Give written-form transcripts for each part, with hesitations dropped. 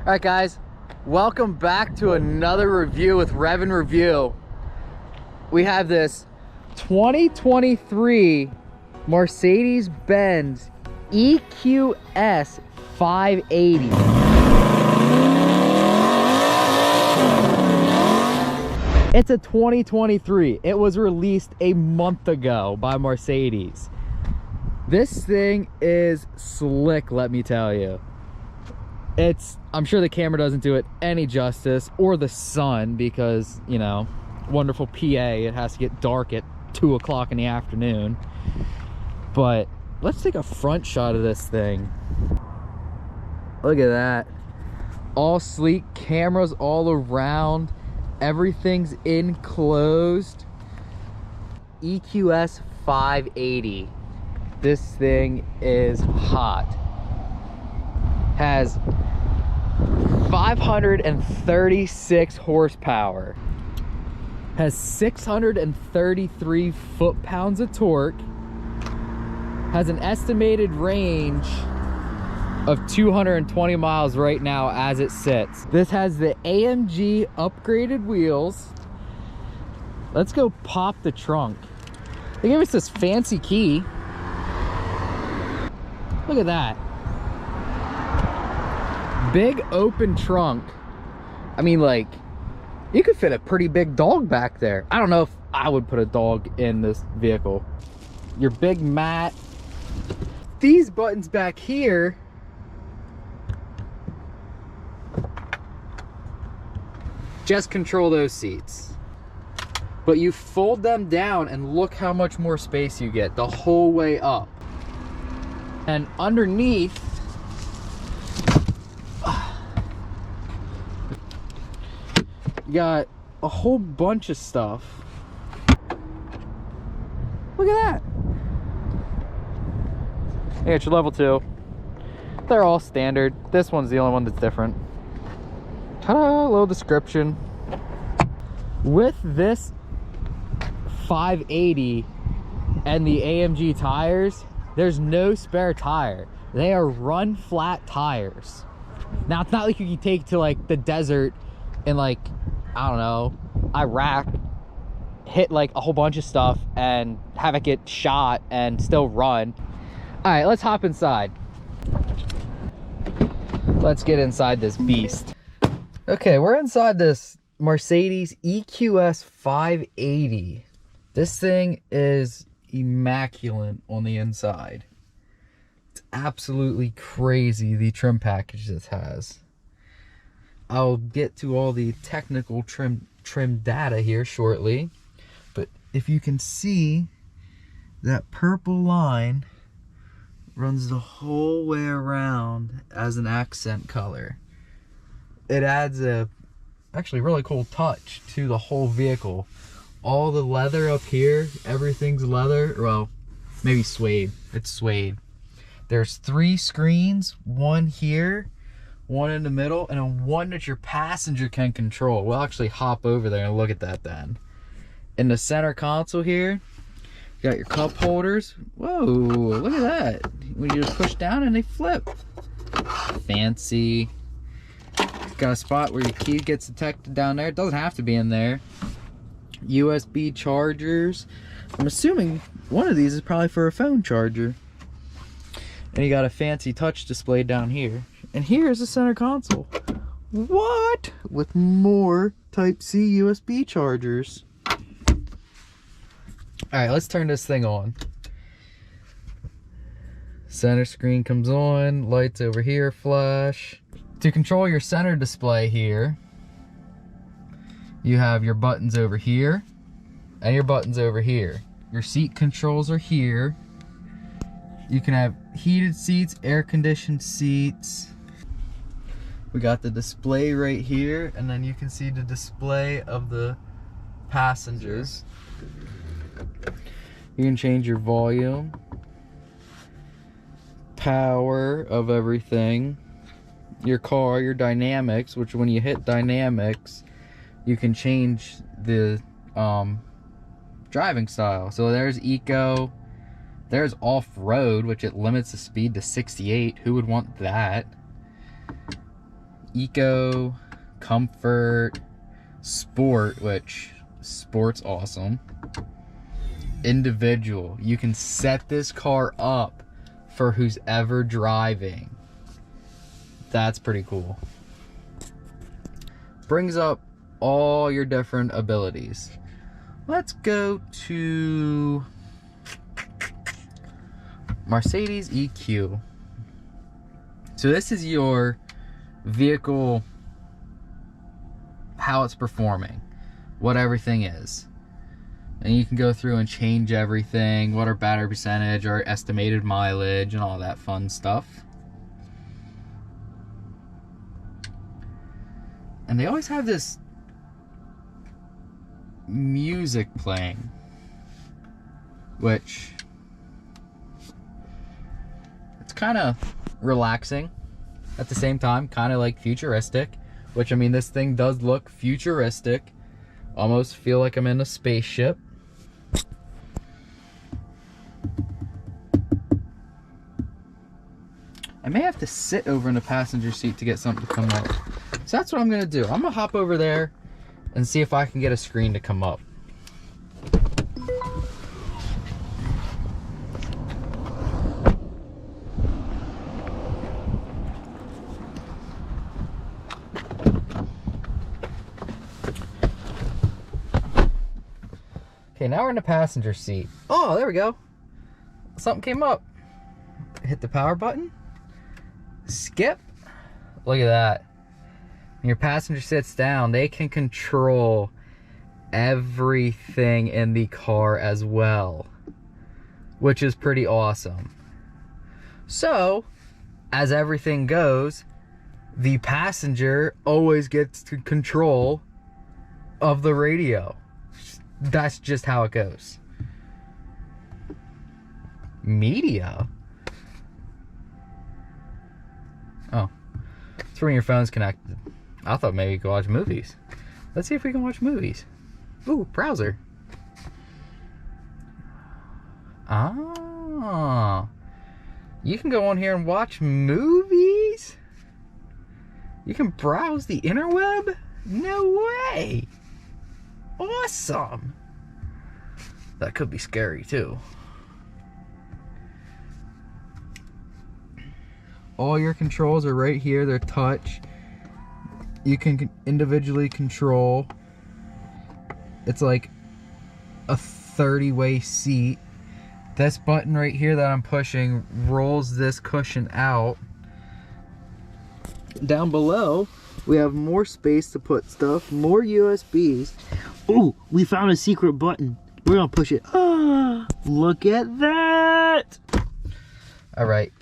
All right, guys, welcome back to another review with Rev and Review. We have this 2023 Mercedes Benz EQS580. It's a 2023. It was released a month ago by Mercedes. This thing is slick, let me tell you. I'm sure the camera doesn't do it any justice, or the sun, because, you know, wonderful PA, it has to get dark at 2 o'clock in the afternoon. But let's take a front shot of this thing. Look at that. All sleek, cameras all around, everything's enclosed. EQS 580. This thing is hot. Has 536 horsepower, has 633 foot-pounds of torque, has an estimated range of 220 miles right now as it sits. This has the AMG upgraded wheels. Let's go pop the trunk. They gave us this fancy key. Look at that. Big open trunk. I mean, like, you could fit a pretty big dog back there. I don't know if I would put a dog in this vehicle. Your big mat. These buttons back here just control those seats. But you fold them down and look how much more space you get the whole way up. And underneath, you got a whole bunch of stuff. Look at that. Yeah, it's your level 2. They're all standard. This one's the only one that's different. Ta-da, little description. With this 580 and the AMG tires, there's no spare tire. They are run flat tires. Now, it's not like you can take to like the desert and, like, I don't know, Iraq, hit like a whole bunch of stuff and have it get shot and still run. All right, let's hop inside. Let's get inside this beast. Okay, we're inside this Mercedes EQS 580. This thing is immaculate on the inside. It's absolutely crazy, the trim package this has. I'll get to all the technical trim data here shortly, but if you can see, that purple line runs the whole way around as an accent color. It adds a actually really cool touch to the whole vehicle. All the leather up here, everything's leather. Well, maybe suede. It's suede. There's 3 screens, one here, one in the middle, and one that your passenger can control. We'll actually hop over there and look at that then. In the center console here, you got your cup holders. Whoa, look at that. When you just push down and they flip. Fancy. Got a spot where your key gets detected down there. It doesn't have to be in there. USB chargers. I'm assuming one of these is probably for a phone charger. And you got a fancy touch display down here. And here's the center console. What? With more Type-C USB chargers. Alright, let's turn this thing on. Center screen comes on. Lights over here flash. To control your center display here, you have your buttons over here and your buttons over here. Your seat controls are here. You can have heated seats, air conditioned seats. We got the display right here, and then you can see the display of the passengers. You can change your volume, power of everything, your car, your dynamics, which when you hit dynamics, you can change the driving style. So there's eco, there's off-road, which it limits the speed to 68. Who would want that? eco, comfort, sport, which sport's awesome. Individual. You can set this car up for who's ever driving. That's pretty cool. Brings up all your different abilities. Let's go to Mercedes EQ. So this is your vehicle, how it's performing, what everything is. And you can go through and change everything, what our battery percentage, our estimated mileage, and all that fun stuff. And they always have this music playing, which it's kind of relaxing at the same time, kind of like futuristic, which, I mean, this thing does look futuristic. Almost feel like I'm in a spaceship. I may have to sit over in the passenger seat to get something to come up. So that's what I'm gonna do. I'm gonna hop over there and see if I can get a screen to come up. Okay, now we're in the passenger seat. Oh, there we go. Something came up. Hit the power button. Skip. Look at that. When your passenger sits down, they can control everything in the car as well, which is pretty awesome. So, as everything goes, the passenger always gets to control of the radio. That's just how it goes. Media? Oh, it's when your phone's connected. I thought maybe you could watch movies. Let's see if we can watch movies. Ooh, browser. Ah, you can go on here and watch movies? You can browse the interweb? No way! Awesome! That could be scary too. All your controls are right here, they're touch. You can individually control. It's like a 30-way seat. This button right here that I'm pushing rolls this cushion out. Down below, we have more space to put stuff, more USBs. Ooh, we found a secret button. We're gonna push it. Ah, look at that! All right,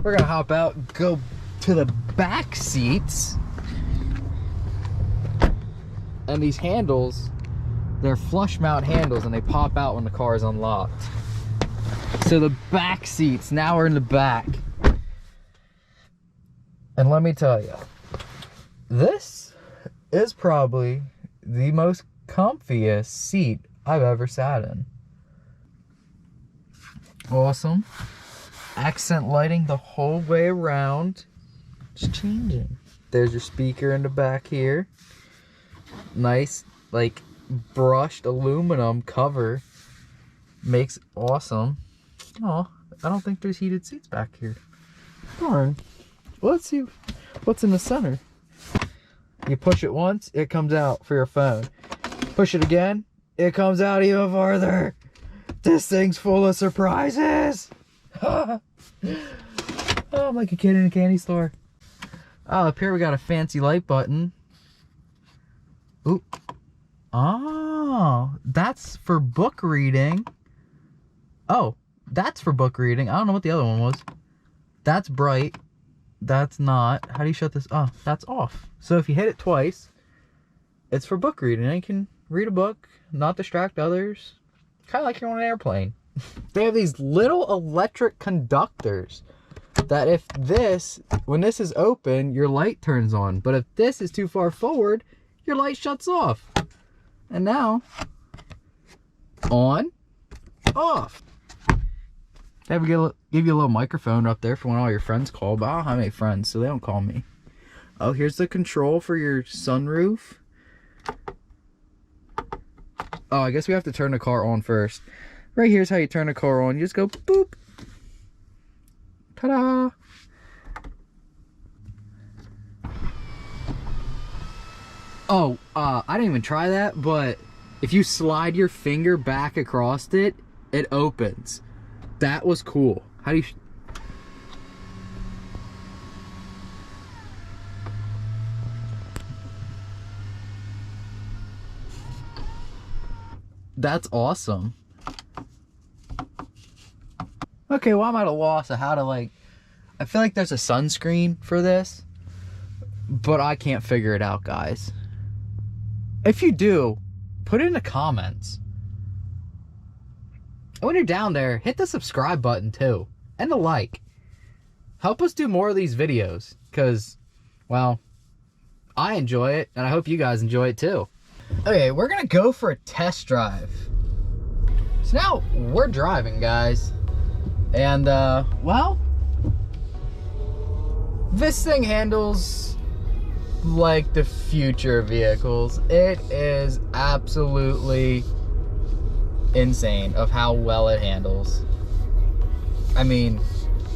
we're gonna hop out, go to the back seats. And these handles, they're flush mount handles and they pop out when the car is unlocked. So the back seats, now we're in the back. And let me tell you, this is probably the most comfiest seat I've ever sat in. Awesome. Accent lighting the whole way around. Just changing. There's your speaker in the back here. Nice, like, brushed aluminum cover. Makes awesome. Oh, I don't think there's heated seats back here. Darn. Well, let's see what's in the center. You push it once, it comes out for your phone. Push it again, it comes out even farther. This thing's full of surprises. Oh, I'm like a kid in a candy store. Oh, up here we got a fancy light button. Ooh. Oh, that's for book reading. Oh, that's for book reading. I don't know what the other one was. That's bright. That's not. How do you shut this? Oh, that's off. So if you hit it twice, it's for book reading. And you can read a book, not distract others. Kind of like you're on an airplane. They have these little electric conductors that if this, when this is open, your light turns on. But if this is too far forward, your light shuts off. And now, on, off. They have give you a little microphone up there for when all your friends call, but I don't have any friends, so they don't call me. Oh, here's the control for your sunroof. Oh, I guess we have to turn the car on first. Right here's how you turn the car on. You just go boop. Ta-da! Oh, I didn't even try that, but if you slide your finger back across it, it opens. That was cool. How do you... That's awesome. Okay, well, I'm at a loss of how to, like... I feel like there's a sunscreen for this, but I can't figure it out, guys. If you do, put it in the comments. And when you're down there, hit the subscribe button too, and the like. Help us do more of these videos, because, well, I enjoy it, and I hope you guys enjoy it too. Okay, we're gonna go for a test drive. So now we're driving, guys. And, well, this thing handles like the future vehicles. It is absolutely insane of how well it handles. I mean,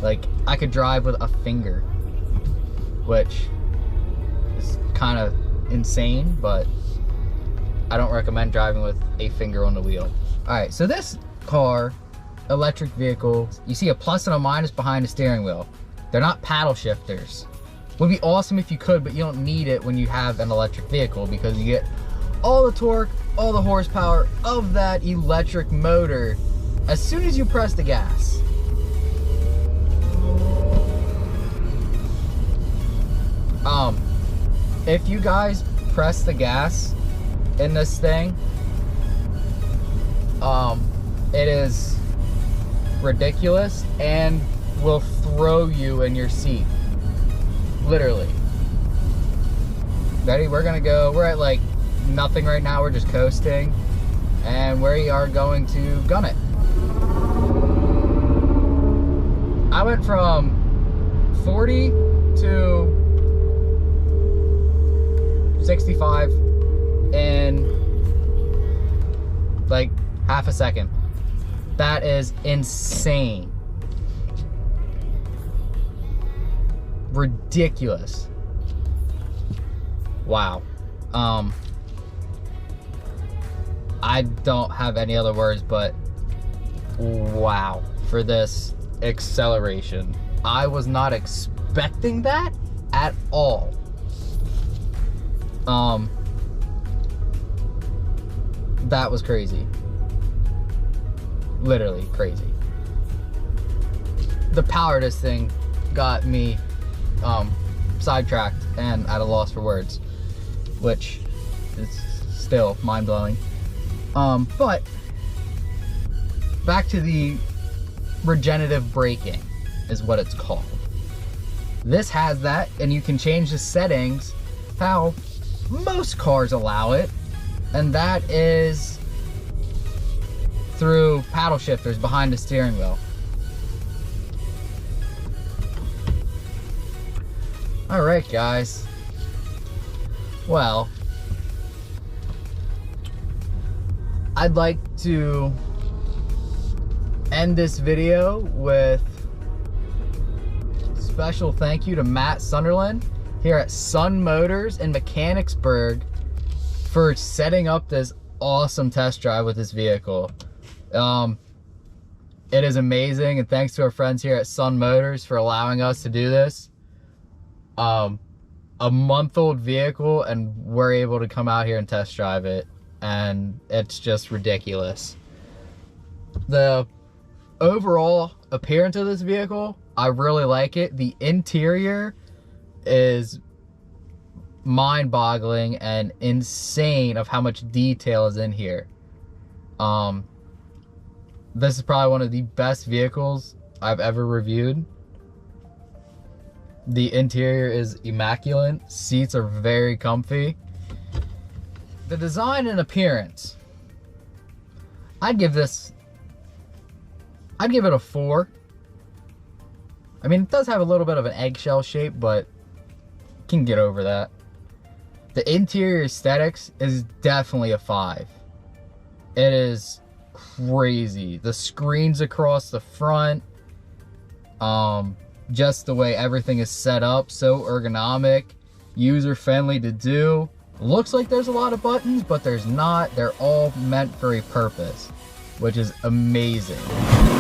like, I could drive with a finger, which is kind of insane, but I don't recommend driving with a finger on the wheel. All right, so this car, electric vehicle, you see a plus and a minus behind the steering wheel. They're not paddle shifters. Would be awesome if you could, but you don't need it when you have an electric vehicle, because you get all the torque, all the horsepower of that electric motor as soon as you press the gas. If you guys press the gas in this thing, it is ridiculous and will throw you in your seat. Literally. Ready? We're gonna go. We're at like nothing right now. We're just coasting, and we are going to gun it. I went from 40 to 65 in like half a second. That is insane. Ridiculous. Wow. I don't have any other words, but wow for this acceleration. I was not expecting that at all. That was crazy. Literally crazy. The power of this thing got me sidetracked and at a loss for words, which is still mind-blowing. But back to the regenerative braking is what it's called. This has that, and you can change the settings how most cars allow it, and that is through paddle shifters behind the steering wheel. All right, guys. Well, I'd like to end this video with a special thank you to Matt Sunderland here at Sun Motors in Mechanicsburg for setting up this awesome test drive with this vehicle. It is amazing, and thanks to our friends here at Sun Motors for allowing us to do this. A month-old vehicle, and we're able to come out here and test drive it, and it's just ridiculous. The overall appearance of this vehicle, I really like it. The interior is mind-boggling and insane of how much detail is in here. This is probably one of the best vehicles I've ever reviewed. The interior is immaculate. Seats are very comfy. The design and appearance, I'd give it a 4. I mean, it does have a little bit of an eggshell shape, but can get over that. The interior aesthetics is definitely a 5. It is crazy. The screens across the front, just the way everything is set up, so ergonomic, user-friendly to do. Looks like there's a lot of buttons, but there's not. They're all meant for a purpose, which is amazing.